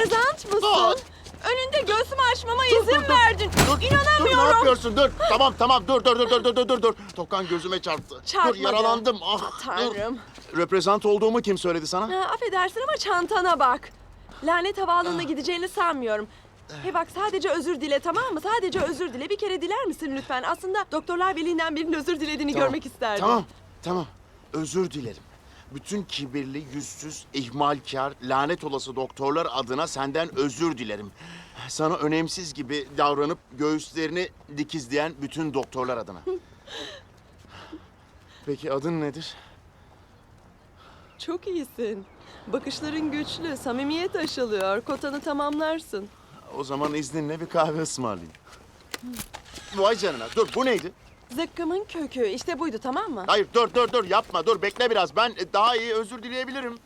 Reprezent mısın? Önünde göğsümü açmama izin dur. verdin. Dur, ne İnanamıyorum. yapıyorsun? Dur, tamam, dur. Tokan gözüme çarptı. Çarpmadı. Dur, yaralandım. Ah, Tanrım. dur. Reprezent olduğumu kim söyledi sana? Ha, affedersin ama çantana bak. Lanet havaalanına gideceğini sanmıyorum. Hey bak, sadece özür dile, tamam mı? Sadece özür dile. Bir kere diler misin lütfen? Aslında doktorlar velinden birinin özür dilediğini görmek isterdim. Tamam. Özür dilerim. Bütün kibirli, yüzsüz, ihmalkar, lanet olası doktorlar adına senden özür dilerim. Sana önemsiz gibi davranıp göğüslerini dikizleyen bütün doktorlar adına. Peki adın nedir? Çok iyisin. Bakışların güçlü, samimiyet aşılıyor. Kotanı tamamlarsın. O zaman izninle bir kahve ısmarlayayım. Vay canına. Dur, bu neydi? Zıkkımın kökü. İşte buydu, tamam mı? Hayır, dur. Yapma, dur. Bekle biraz. Ben daha iyi özür dileyebilirim.